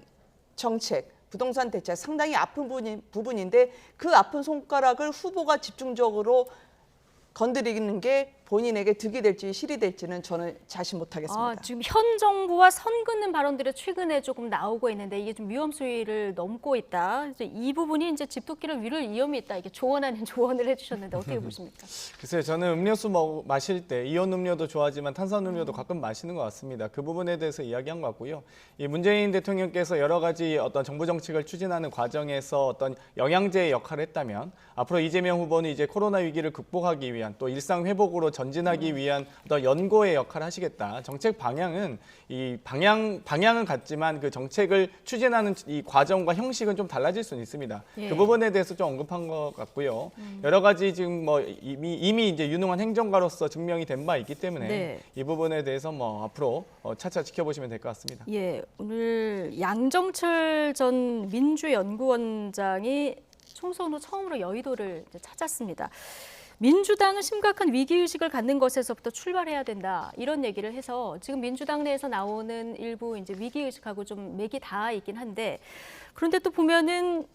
정책, 부동산 대책 상당히 아픈 부분인데 그 아픈 손가락을 후보가 집중적으로 건드리는 게 본인에게 득이 될지 실이 될지는 저는 자신 못하겠습니다. 지금 현 정부와 선 긋는 발언들이 최근에 조금 나오고 있는데 이게 좀 위험 수위를 넘고 있다. 그래서 이 부분이 이제 집토끼를 위를 위험이 있다. 이게 조언 아닌 조언을 해주셨는데 어떻게 보십니까? 글쎄요, 저는 음료수 마실 때 이온 음료도 좋아하지만 탄산 음료도 가끔 마시는 것 같습니다. 그 부분에 대해서 이야기한 것 같고요. 이 문재인 대통령께서 여러 가지 어떤 정부 정책을 추진하는 과정에서 어떤 영양제의 역할을 했다면 앞으로 이재명 후보는 이제 코로나 위기를 극복하기 위한 또 일상 회복으로 전진하기 위한 어떤 연고의 역할을 하시겠다. 정책 방향은 이 방향은 같지만 그 정책을 추진하는 이 과정과 형식은 좀 달라질 수는 있습니다. 예. 그 부분에 대해서 좀 언급한 것 같고요. 여러 가지 지금 뭐 이미 이제 유능한 행정가로서 증명이 된 바 있기 때문에 네. 이 부분에 대해서 뭐 앞으로 차차 지켜보시면 될 것 같습니다. 예, 오늘 양정철 전 민주연구원장이 총선 후 처음으로 여의도를 이제 찾았습니다. 민주당은 심각한 위기의식을 갖는 것에서부터 출발해야 된다. 이런 얘기를 해서 지금 민주당 내에서 나오는 일부 이제 위기의식하고 좀 맥이 닿아 있긴 한데 그런데 또 보면은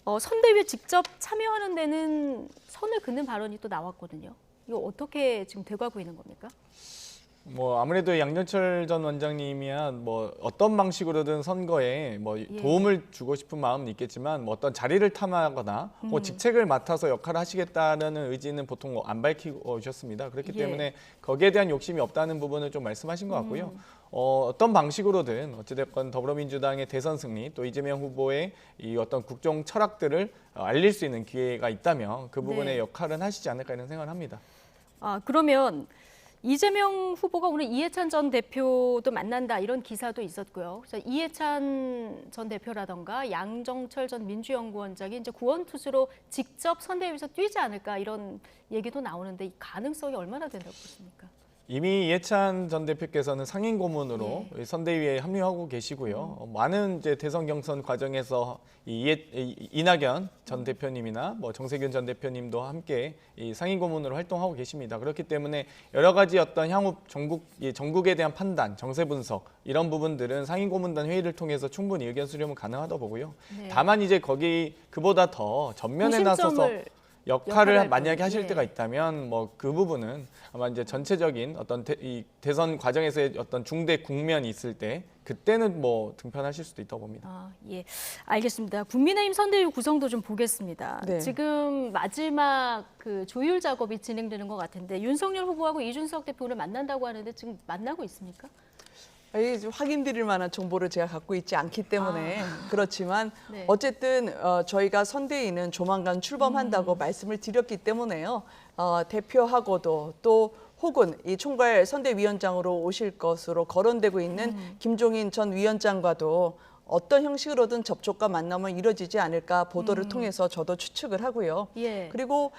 선대위에 직접 참여하는 데는 선을 긋는 발언이 또 나왔거든요. 이거 어떻게 지금 돼가고 있는 겁니까? 뭐 아무래도 양정철 전 원장님이야 뭐 어떤 방식으로든 선거에 뭐 도움을 주고 싶은 마음은 있겠지만 뭐 어떤 자리를 탐하거나 혹은 직책을 맡아서 역할을 하시겠다는 의지는 보통 안 밝히고 오셨습니다. 그렇기 때문에 거기에 대한 욕심이 없다는 부분을 좀 말씀하신 것 같고요. 어떤 방식으로든 어찌됐건 더불어민주당의 대선 승리 또 이재명 후보의 이 어떤 국정 철학들을 알릴 수 있는 기회가 있다면 그 부분의 역할은 하시지 않을까 이런 생각을 합니다. 그러면 이재명 후보가 오늘 이해찬 전 대표도 만난다 이런 기사도 있었고요. 그래서 이해찬 전 대표라던가 양정철 전 민주연구원장이 이제 구원투수로 직접 선대위에서 뛰지 않을까 이런 얘기도 나오는데 이 가능성이 얼마나 된다고 보십니까? 이미 이해찬 전 대표께서는 상임 고문으로 선대위에 합류하고 계시고요. 많은 이제 대선 경선 과정에서 이낙연 전 대표님이나 뭐 정세균 전 대표님도 함께 이 상임 고문으로 활동하고 계십니다. 그렇기 때문에 여러 가지 어떤 향후 전국에 대한 판단, 정세 분석 이런 부분들은 상임 고문단 회의를 통해서 충분히 의견 수렴은 가능하다 보고요. 다만 이제 그보다 더 전면에 나서서 역할을 만약에 하실 때가 있다면 뭐 그 부분은 아마 이제 전체적인 어떤 대선 과정에서의 어떤 중대 국면이 있을 때 그때는 뭐 등판하실 수도 있다고 봅니다. 예, 알겠습니다. 국민의힘 선대위 구성도 좀 보겠습니다. 네. 지금 마지막 그 조율 작업이 진행되는 것 같은데 윤석열 후보하고 이준석 대표를 만난다고 하는데 지금 만나고 있습니까? 확인드릴 만한 정보를 제가 갖고 있지 않기 때문에 그렇지만 어쨌든 저희가 선대위는 조만간 출범한다고 말씀을 드렸기 때문에요. 대표하고도 또 혹은 이 총괄 선대위원장으로 오실 것으로 거론되고 있는 김종인 전 위원장과도 어떤 형식으로든 접촉과 만남은 이루어지지 않을까 보도를 통해서 저도 추측을 하고요. 예. 그리고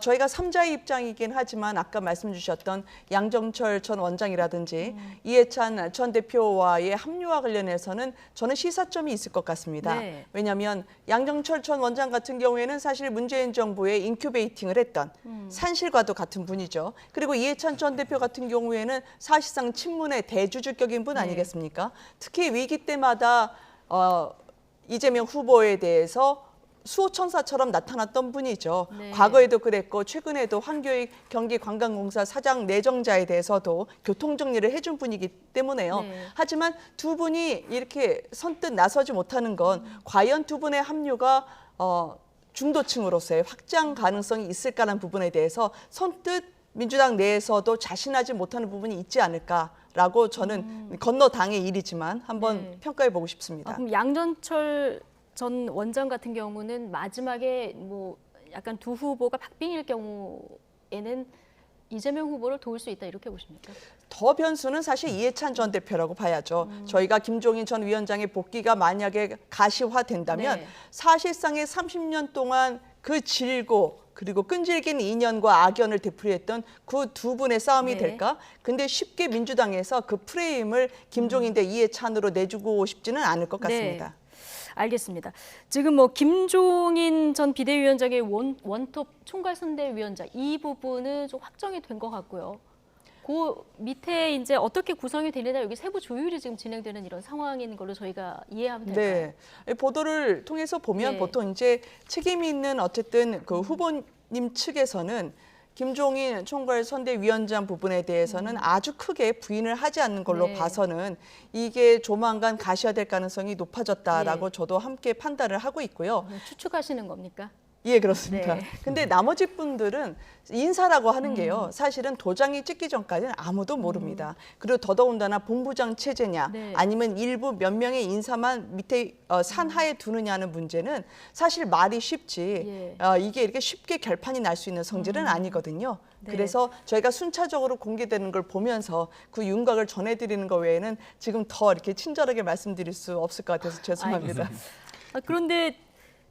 저희가 3자의 입장이긴 하지만 아까 말씀 주셨던 양정철 전 원장이라든지 이해찬 전 대표와의 합류와 관련해서는 저는 시사점이 있을 것 같습니다. 네. 왜냐하면 양정철 전 원장 같은 경우에는 사실 문재인 정부의 인큐베이팅을 했던 산실과도 같은 분이죠. 그리고 이해찬 전 대표 같은 경우에는 사실상 친문의 대주주격인 분 아니겠습니까? 특히 위기 때마다 이재명 후보에 대해서 수호천사처럼 나타났던 분이죠. 네. 과거에도 그랬고 최근에도 한교익 경기관광공사 사장 내정자에 대해서도 교통정리를 해준 분이기 때문에요. 네. 하지만 두 분이 이렇게 선뜻 나서지 못하는 건 과연 두 분의 합류가 중도층으로서의 확장 가능성이 있을까라는 부분에 대해서 선뜻 민주당 내에서도 자신하지 못하는 부분이 있지 않을까라고 저는 건너당의 일이지만 한번 평가해 보고 싶습니다. 그럼 양정철 전 원장 같은 경우는 마지막에 뭐 약간 두 후보가 박빙일 경우에는 이재명 후보를 도울 수 있다 이렇게 보십니까? 더 변수는 사실 이해찬 전 대표라고 봐야죠. 저희가 김종인 전 위원장의 복귀가 만약에 가시화된다면 네. 사실상의 30년 동안 그 질고 그리고 끈질긴 인연과 악연을 되풀이했던 그 두 분의 싸움이 네. 될까? 근데 쉽게 민주당에서 그 프레임을 김종인 대 이해찬으로 내주고 싶지는 않을 것 같습니다. 네. 알겠습니다. 지금 뭐 김종인 전 비대위원장의 원톱 총괄선대위원장 이 부분은 좀 확정이 된 것 같고요. 그 밑에 이제 어떻게 구성이 되느냐 여기 세부 조율이 지금 진행되는 이런 상황인 걸로 저희가 이해하면 될까요? 네, 보도를 통해서 보면 네. 보통 이제 책임 있는 어쨌든 그 후보님 측에서는 김종인 총괄선대위원장 부분에 대해서는 아주 크게 부인을 하지 않는 걸로 네. 봐서는 이게 조만간 가시화될 가능성이 높아졌다라고 네. 저도 함께 판단을 하고 있고요. 추측하시는 겁니까? 예, 그렇습니다. 네. 근데 나머지 분들은 인사라고 하는 게요. 사실은 도장이 찍기 전까지는 아무도 모릅니다. 그리고 더더군다나 본부장 체제냐 네. 아니면 일부 몇 명의 인사만 밑에 산하에 두느냐는 문제는 사실 말이 쉽지 이게 이렇게 쉽게 결판이 날 수 있는 성질은 아니거든요. 네. 그래서 저희가 순차적으로 공개되는 걸 보면서 그 윤곽을 전해드리는 것 외에는 지금 더 이렇게 친절하게 말씀드릴 수 없을 것 같아서 죄송합니다. 그런데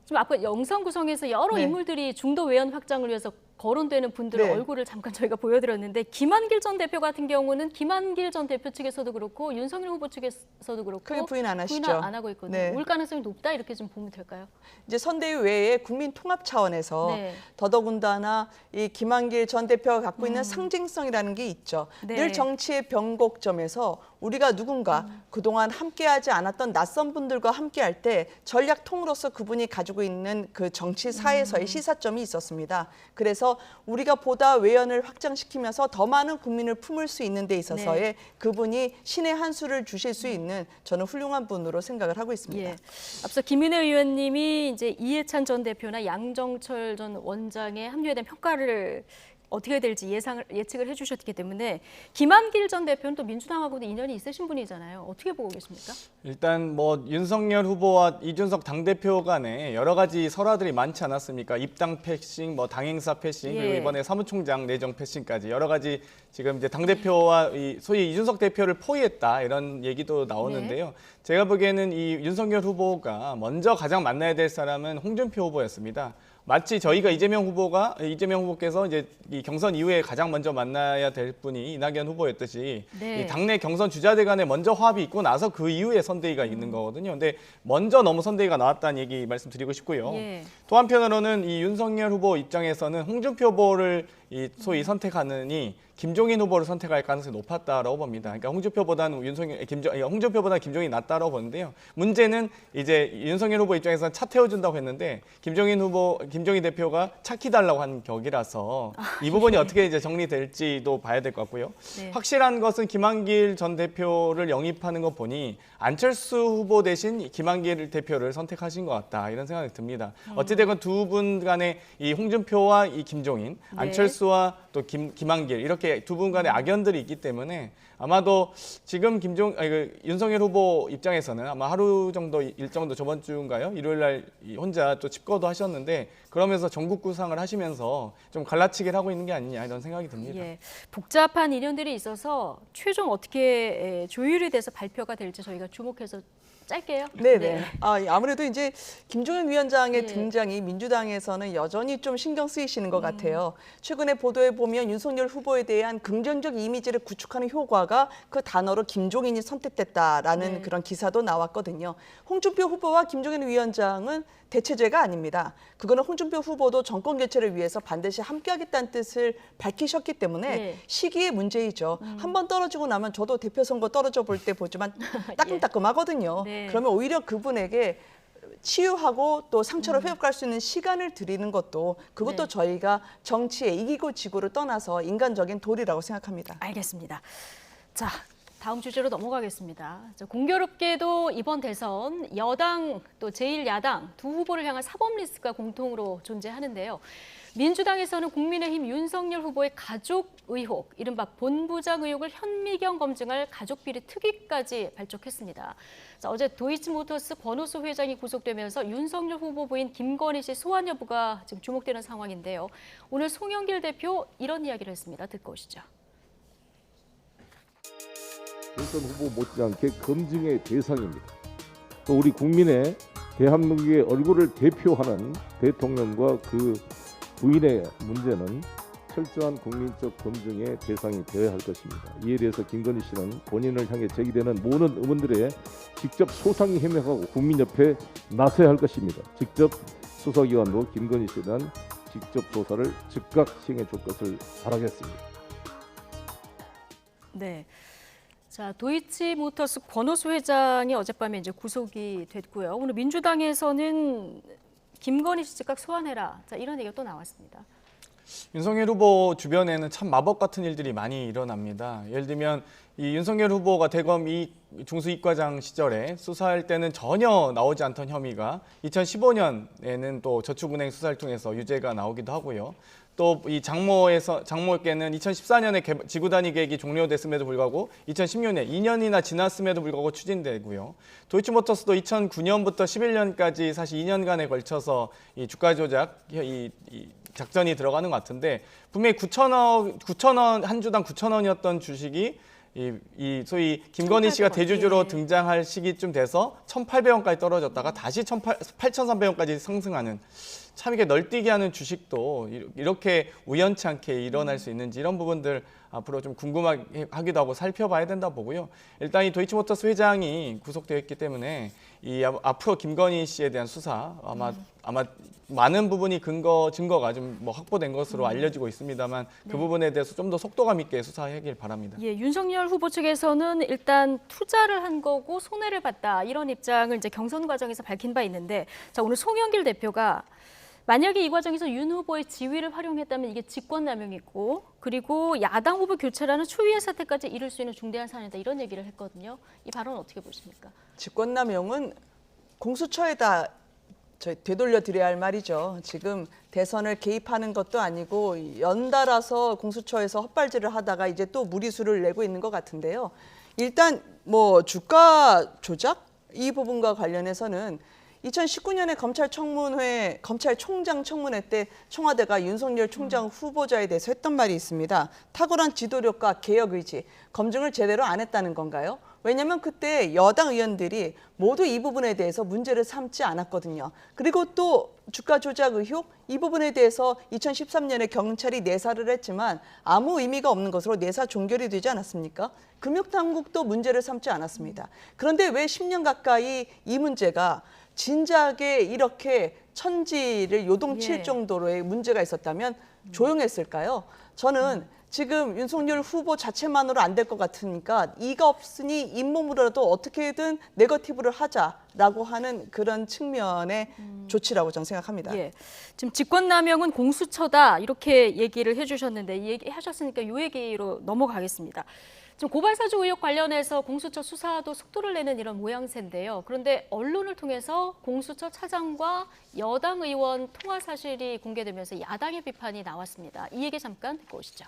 지금 아까 영상 구성에서 여러 네. 인물들이 중도 외연 확장을 위해서 거론되는 분들의 네. 얼굴을 잠깐 저희가 보여드렸는데 김한길 전 대표 같은 경우는 김한길 전 대표 측에서도 그렇고 윤석열 후보 측에서도 그렇고 크게 부인 안 하시죠. 부인 안 하고 있거든요. 네. 올 가능성이 높다 이렇게 좀 보면 될까요? 이제 선대위 외에 국민 통합 차원에서 네. 더더군다나 이 김한길 전 대표가 갖고 있는 상징성이라는 게 있죠. 네. 늘 정치의 변곡점에서 우리가 누군가 그동안 함께하지 않았던 낯선 분들과 함께할 때 전략통으로서 그분이 가지고 있는 그 정치사에서의 시사점이 있었습니다. 그래서 우리가 보다 외연을 확장시키면서 더 많은 국민을 품을 수 있는 데 있어서의 네. 그분이 신의 한 수를 주실 수 있는 저는 훌륭한 분으로 생각을 하고 있습니다. 예. 앞서 김은혜 의원님이 이제 이해찬 전 대표나 양정철 전 원장의 합류에 대한 평가를 어떻게 될지 예측을 해주셨기 때문에 김한길 전 대표는 또 민주당하고도 인연이 있으신 분이잖아요. 어떻게 보고 계십니까? 일단 뭐 윤석열 후보와 이준석 당대표 간에 여러 가지 설화들이 많지 않았습니까? 입당 패싱, 뭐 당행사 패싱, 그리고 예. 이번에 사무총장 내정 패싱까지 여러 가지 지금 이제 당대표와 소위 이준석 대표를 포위했다 이런 얘기도 나오는데요. 제가 보기에는 이 윤석열 후보가 먼저 가장 만나야 될 사람은 홍준표 후보였습니다. 마치 저희가 이재명 후보께서 이제 이 경선 이후에 가장 먼저 만나야 될 분이 이낙연 후보였듯이 네. 이 당내 경선 주자들 간에 먼저 화합이 있고 나서 그 이후에 선대위가 있는 거거든요. 근데 먼저 너무 선대위가 나왔다는 얘기 말씀드리고 싶고요. 예. 또 한편으로는 이 윤석열 후보 입장에서는 홍준표 후보를 이 소위 선택하느니 김종인 후보를 선택할 가능성이 높았다라고 봅니다. 그러니까 홍준표보다는 홍준표보다 김종인이 낫다라고 보는데요. 문제는 이제 윤석열 후보 입장에서는 차 태워준다고 했는데 김종인 대표가 차 키달라고 한 격이라서 이 부분이 어떻게 이제 정리될지도 봐야 될 것 같고요. 네. 확실한 것은 김한길 전 대표를 영입하는 거 보니 안철수 후보 대신 김한길 대표를 선택하신 것 같다 이런 생각이 듭니다. 어찌되건 두 분 간의 이 홍준표와 이 김종인, 네. 안철수와 또 김한길 이렇게 두 분 간의 악연들이 있기 때문에 아마도 지금 윤석열 후보 입장에서는 아마 하루 정도 일정도 저번 주인가요? 일요일 날 혼자 또 집거도 하셨는데 그러면서 전국 구상을 하시면서 좀 갈라치기를 하고 있는 게 아니냐 이런 생각이 듭니다. 예. 복잡한 인연들이 있어서 최종 어떻게 조율이 돼서 발표가 될지 저희가 주목해서 짧게요. 네네. 아무래도 이제 김종인 위원장의 네. 등장이 민주당에서는 여전히 좀 신경 쓰이시는 것 같아요. 최근에 보도에 보면 윤석열 후보에 대한 긍정적 이미지를 구축하는 효과가 그 단어로 김종인이 선택됐다라는 네. 그런 기사도 나왔거든요. 홍준표 후보와 김종인 위원장은 대체제가 아닙니다. 그거는 홍준표 후보도 정권 교체를 위해서 반드시 함께하겠다는 뜻을 밝히셨기 때문에 네. 시기의 문제이죠. 한 번 떨어지고 나면 저도 대표 선거 떨어져 볼 때 보지만 따끔따끔하거든요. 네. 그러면 오히려 그분에게 치유하고 또 상처를 회복할 수 있는 시간을 드리는 것도 그것도 네. 저희가 정치의 이기고 지고를 떠나서 인간적인 도리라고 생각합니다. 알겠습니다. 자, 다음 주제로 넘어가겠습니다. 공교롭게도 이번 대선 여당 또 제1야당 두 후보를 향한 사법 리스크가 공통으로 존재하는데요. 민주당에서는 국민의힘 윤석열 후보의 가족 의혹, 이른바 본부장 의혹을 현미경 검증할 가족비리 특위까지 발족했습니다. 자, 어제 도이치모터스 권오수 회장이 구속되면서 윤석열 후보 부인 김건희 씨 소환 여부가 지금 주목되는 상황인데요. 오늘 송영길 대표 이런 이야기를 했습니다. 듣고 오시죠. 윤석열 후보 못지않게 검증의 대상입니다. 또 우리 국민의 대한민국의 얼굴을 대표하는 대통령과 그 부인의 문제는 철저한 국민적 검증의 대상이 되어야 할 것입니다. 이에 대해서 김건희 씨는 본인을 향해 제기되는 모든 의문들에 직접 소상히 해명하고 국민 옆에 나서야 할 것입니다. 직접 수사기관도 김건희 씨에 대한 직접 조사를 즉각 시행해 줄 것을 바라겠습니다. 네. 자, 도이치모터스 권오수 회장이 어젯밤에 이제 구속이 됐고요. 오늘 민주당에서는 김건희 씨 즉각 소환해라. 자, 이런 얘기가 또 나왔습니다. 윤석열 후보 주변에는 참 마법 같은 일들이 많이 일어납니다. 예를 들면 이 윤석열 후보가 대검 중수이과장 시절에 수사할 때는 전혀 나오지 않던 혐의가 2015년에는 또 저축은행 수사를 통해서 유죄가 나오기도 하고요. 또 이 장모께는 2014년에 지구 단위 계획이 종료됐음에도 불구하고 2016년 2년이나 지났음에도 불구하고 추진되고요. 도이치모터스도 2009년부터 11년까지 사실 2년간에 걸쳐서 이 주가 조작 이 작전이 들어가는 것 같은데 분명히 9,000원 한 주당 9,000원이었던 주식이 이 소위 김건희 씨가 대주주로 등장할 시기쯤 돼서 1,800원까지 떨어졌다가 다시 8,300원까지 상승하는 참 이게 널뛰기 하는 주식도 이렇게 우연치 않게 일어날 수 있는지 이런 부분들 앞으로 좀 궁금하기도 하고 살펴봐야 된다 보고요. 일단 이 도이치모터스 회장이 구속되어 있기 때문에 이 앞으로 김건희 씨에 대한 수사 아마 많은 부분이 증거가 좀 확보된 것으로 알려지고 있습니다만 그 네. 부분에 대해서 좀 더 속도감 있게 수사하길 바랍니다. 예, 윤석열 후보 측에서는 일단 투자를 한 거고 손해를 봤다 이런 입장을 이제 경선 과정에서 밝힌 바 있는데, 자, 오늘 송영길 대표가 만약에 이 과정에서 윤 후보의 지위를 활용했다면 이게 직권남용이고 그리고 야당 후보 교체라는 초유의 사태까지 이룰 수 있는 중대한 사안이다 이런 얘기를 했거든요. 이 발언 어떻게 보십니까? 직권남용은 공수처에다 되돌려 드려야 할 말이죠. 지금 대선을 개입하는 것도 아니고 연달아서 공수처에서 헛발질을 하다가 이제 또 무리수를 내고 있는 것 같은데요. 일단 주가 조작 이 부분과 관련해서는 2019년에 검찰총장 청문회 때 청와대가 윤석열 총장 후보자에 대해서 했던 말이 있습니다. 탁월한 지도력과 개혁 의지, 검증을 제대로 안 했다는 건가요? 왜냐하면 그때 여당 의원들이 모두 이 부분에 대해서 문제를 삼지 않았거든요. 그리고 또 주가 조작 의혹 이 부분에 대해서 2013년에 경찰이 내사를 했지만 아무 의미가 없는 것으로 내사 종결이 되지 않았습니까? 금융당국도 문제를 삼지 않았습니다. 그런데 왜 10년 가까이 이 문제가 진작에 이렇게 천지를 요동칠 정도로의 문제가 있었다면 조용했을까요? 저는 지금 윤석열 후보 자체만으로 안 될 것 같으니까 이가 없으니 잇몸으로라도 어떻게든 네거티브를 하자라고 하는 그런 측면의 조치라고 저는 생각합니다. 예, 지금 직권남용은 공수처다 이렇게 얘기를 해주셨는데 이 얘기 하셨으니까 이 얘기로 넘어가겠습니다. 지금 고발사주 의혹 관련해서 공수처 수사도 속도를 내는 이런 모양새인데요. 그런데 언론을 통해서 공수처 차장과 여당 의원 통화 사실이 공개되면서 야당의 비판이 나왔습니다. 이 얘기 잠깐 듣고 오시죠.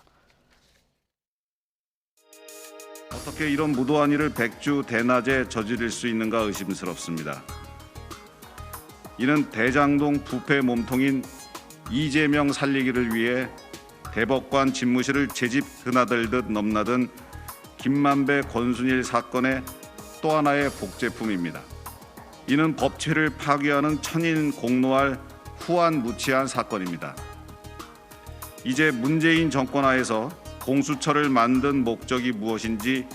어떻게 이런 무도한 일을 백주 대낮에 저지를 수 있는가 의심스럽습니다. 이는 대장동 부패 몸통인 이재명 살리기를 위해 대법관 집무실을 제집 드나들듯 넘나든 김만배 권순일 사건의 또 하나의 복제품입니다. 이는 법치를 파괴하는 천인 공노할 후안무치한 사건입니다. 이제 문재인 정권 하에서 공수처를 만든 목적이 무엇인지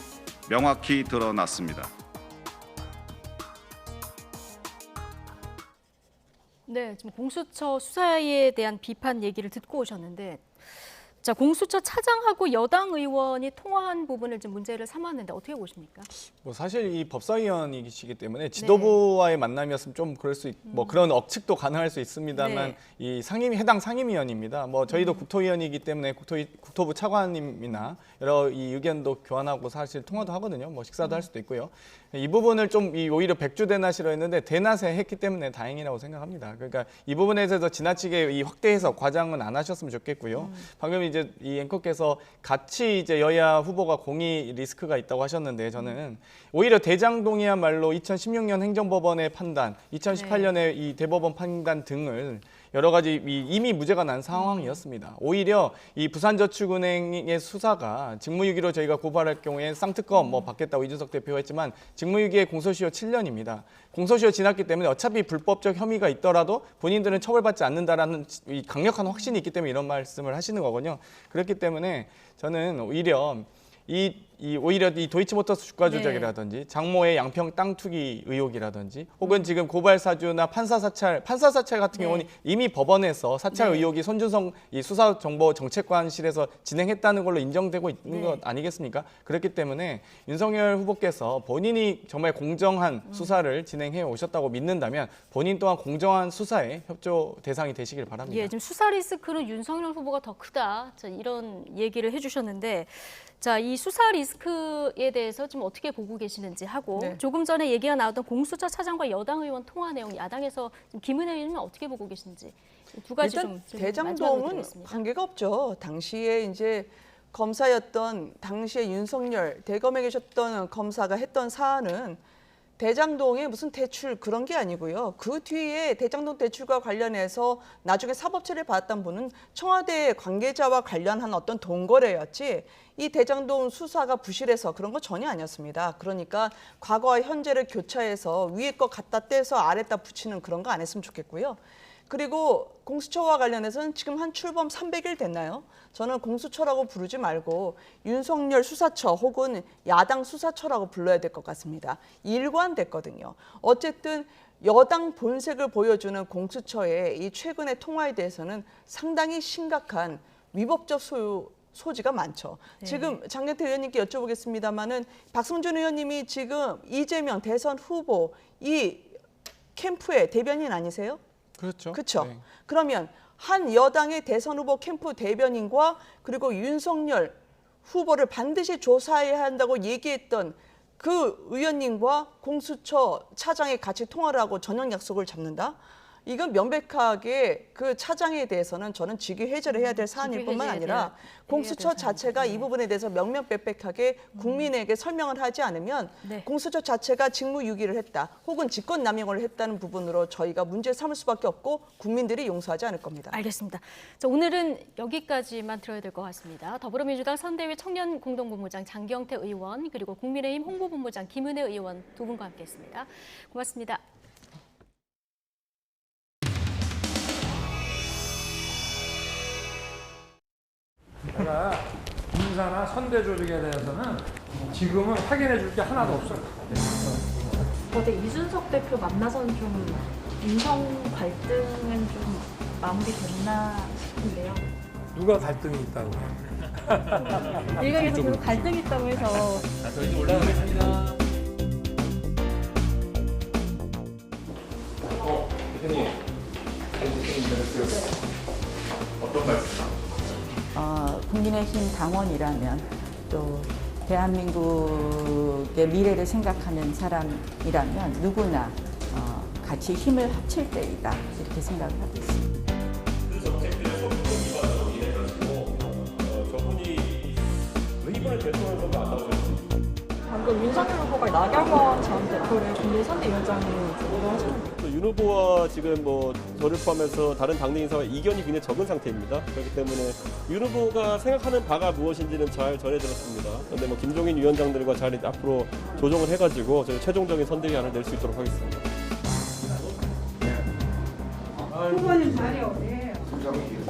명확히 드러났습니다. 네, 지금 공수처 수사에 대한 비판 얘기를 듣고 오셨는데, 자, 공수처 차장하고 여당 의원이 통화한 부분을 좀 문제를 삼았는데 어떻게 보십니까? 뭐 사실 이 법사위원이시기 때문에 지도부와의 만남이었으면 좀 그럴 수 뭐 그런 억측도 가능할 수 있습니다만 이 해당 상임위원입니다. 뭐 저희도 국토위원이기 때문에 국토부 차관님이나 여러 이 의견도 교환하고 사실 통화도 하거든요. 뭐 식사도 할 수도 있고요. 이 부분을 좀 오히려 백주대낮이라 했는데 대낮에 했기 때문에 다행이라고 생각합니다. 그러니까 이 부분에 대해서 지나치게 이 확대해서 과장은 안 하셨으면 좋겠고요. 방금 이제 이 앵커께서 같이 이제 여야 후보가 공이 리스크가 있다고 하셨는데 저는 오히려 대장동이야말로 2016년 행정법원의 판단, 2018년에 이 대법원 판단 등을 여러 가지 이미 무죄가 난 상황이었습니다. 오히려 이 부산저축은행의 수사가 직무유기로 저희가 고발할 경우에 쌍특검 뭐 받겠다고 이준석 대표가 했지만 직무유기의 공소시효 7년입니다. 공소시효 지났기 때문에 어차피 불법적 혐의가 있더라도 본인들은 처벌받지 않는다라는 이 강력한 확신이 있기 때문에 이런 말씀을 하시는 거거든요. 그렇기 때문에 저는 오히려 오히려 이 도이치모터스 주가 조작이라든지 장모의 양평 땅 투기 의혹이라든지 혹은 지금 고발 사주나 판사 사찰 같은 경우는 이미 법원에서 사찰 의혹이 손준성 이 수사정보정책관실에서 진행했다는 걸로 인정되고 있는 것 아니겠습니까? 그렇기 때문에 윤석열 후보께서 본인이 정말 공정한 수사를 진행해 오셨다고 믿는다면 본인 또한 공정한 수사에 협조 대상이 되시길 바랍니다. 예, 지금 수사 리스크는 윤석열 후보가 더 크다. 자, 이런 얘기를 해주셨는데, 자, 이 수사 리스크에 대해서 지금 어떻게 보고 계시는지 하고 조금 전에 얘기가 나왔던 공수처 차장과 여당 의원 통화 내용, 야당에서 김은혜 의원은 어떻게 보고 계신지 두 가지 일단 좀 대장동은 관계가 없죠. 당시에 이제 검사였던 당시에 윤석열 대검에 계셨던 검사가 했던 사안은 대장동의 무슨 대출 그런 게 아니고요. 그 뒤에 대장동 대출과 관련해서 나중에 사법처리를 받았던 분은 청와대 관계자와 관련한 어떤 동거래였지 이 대장동 수사가 부실해서 그런 거 전혀 아니었습니다. 그러니까 과거와 현재를 교차해서 위에 거 갖다 떼서 아래다 붙이는 그런 거 안 했으면 좋겠고요. 그리고 공수처와 관련해서는 지금 한 출범 300일 됐나요? 저는 공수처라고 부르지 말고 윤석열 수사처 혹은 야당 수사처라고 불러야 될 것 같습니다. 일관됐거든요. 어쨌든 여당 본색을 보여주는 공수처의 이 최근의 통화에 대해서는 상당히 심각한 위법적 소지가 많죠. 지금 장경태 의원님께 여쭤보겠습니다마는 박성준 의원님이 지금 이재명 대선 후보 이 캠프의 대변인 아니세요? 그렇죠. 그렇죠. 그러면 한 여당의 대선 후보 캠프 대변인과 그리고 윤석열 후보를 반드시 조사해야 한다고 얘기했던 그 의원님과 공수처 차장이 같이 통화를 하고 저녁 약속을 잡는다? 이건 명백하게 그 차장에 대해서는 저는 직위 해제를 해야 될 사안일 뿐만 아니라 공수처 자체가 이 부분에 대해서 명명백백하게 국민에게 설명을 하지 않으면 공수처 자체가 직무유기를 했다 혹은 직권남용을 했다는 부분으로 저희가 문제 삼을 수밖에 없고 국민들이 용서하지 않을 겁니다. 알겠습니다. 자, 오늘은 여기까지만 들어야 될 것 같습니다. 더불어민주당 선대위 청년공동본부장 장경태 의원 그리고 국민의힘 홍보본부장 김은혜 의원 두 분과 함께했습니다. 고맙습니다. 제가 인사나 선대 조직에 대해서는 지금은 확인해 줄 게 하나도 없어요. 어제 이준석 대표 만나서는 좀 인성 갈등은 좀 마무리됐나 싶은데요. 누가 갈등이 있다고? 일각에서 계속 갈등이 있다고 해서. 저희도 올라가겠습니다. 대표님, 어떤 말씀? 국민의힘 당원이라면 또 대한민국의 미래를 생각하는 사람이라면 누구나 같이 힘을 합칠 때이다 이렇게 생각을 하고 있습니다. 그 정책들의 소비권 위반으로 인해 가지고 저분이 왜 이번에 대통령 선거 안 나오셨는지. 방금 윤석열 후보가 나경원 전 대표를 국민선대위원장으로 하셨는데. 윤 후보와 지금 뭐 저를 포함해서 다른 당내 인사와 이견이 굉장히 적은 상태입니다. 그렇기 때문에 윤 후보가 생각하는 바가 무엇인지는 잘 전해들었습니다. 그런데 뭐 김종인 위원장들과 잘 앞으로 조정을 해가지고 저희 최종적인 선대위안을 낼 수 있도록 하겠습니다. 후보님 자리 어디에요? 여기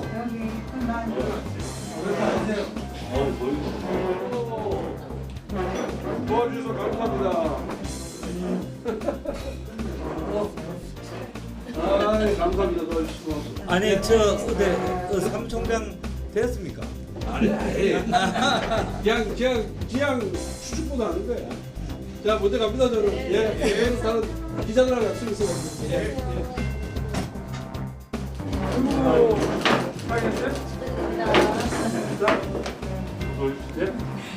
도와주셔서 감사합니다. 감사합니다. 도와주시고. 아니 저 어디 사무총장 됐습니까? 아니 그냥 수줍보다 하는 거야. 자 먼저 갑니다 저는. 예. 다른 기자들하고 약속 있어가지고. 예. 그리고 파이낸스.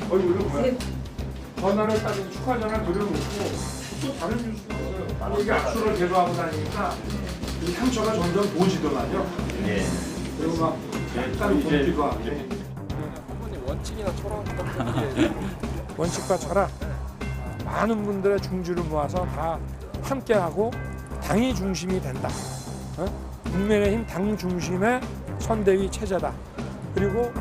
이거 뭐야? 전화를 따로 축하 전화 드려놓고 또 다른 뉴스가 있어요. 이게 악수를 계속 하고 다니니까 이 상처가 점점 보지더라고요. 예. 그리고 막 약간 붓기도 하고. 원칙이나 철학 원칙과 철학 많은 분들의 중주를 모아서 다 함께하고 당이 중심이 된다. 국민의힘 당 중심의 선대위 체제다. 그리고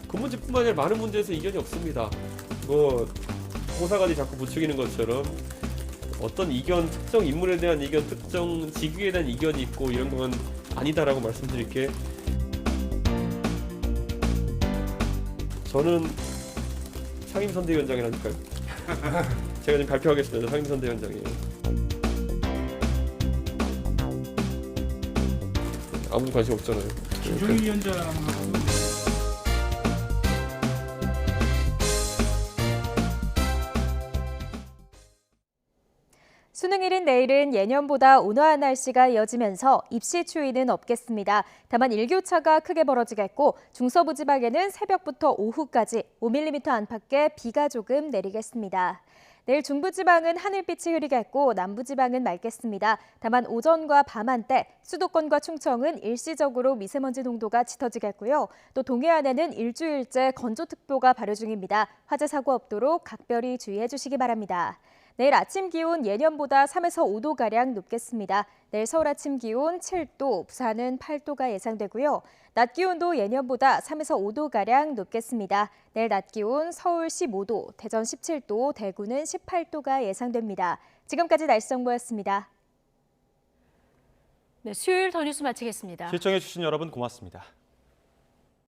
그 문제뿐만 아니라 많은 문제에서 이견이 없습니다. 뭐 호사관이 자꾸 부추기는 것처럼 어떤 이견, 특정 인물에 대한 이견, 특정 직위에 대한 이견이 있고 이런 건 아니다라고 말씀드릴게. 저는 상임선대위원장이라니까요. 제가 지금 발표하겠습니다. 상임선대위원장이에요. 아무도 관심 없잖아요. 김종인 위원장하고 수능일인 내일은 예년보다 온화한 날씨가 이어지면서 입시 추위는 없겠습니다. 다만 일교차가 크게 벌어지겠고 중서부 지방에는 새벽부터 오후까지 5mm 안팎의 비가 조금 내리겠습니다. 내일 중부지방은 하늘빛이 흐리겠고 남부지방은 맑겠습니다. 다만 오전과 밤 한때 수도권과 충청은 일시적으로 미세먼지 농도가 짙어지겠고요. 또 동해안에는 일주일째 건조특보가 발효 중입니다. 화재 사고 없도록 각별히 주의해 주시기 바랍니다. 내일 아침 기온 예년보다 3에서 5도가량 높겠습니다. 내일 서울 아침 기온 7도, 부산은 8도가 예상되고요. 낮 기온도 예년보다 3에서 5도가량 높겠습니다. 내일 낮 기온 서울 15도, 대전 17도, 대구는 18도가 예상됩니다. 지금까지 날씨 정보였습니다. 네, 수요일 더 뉴스 마치겠습니다. 시청해주신 여러분 고맙습니다.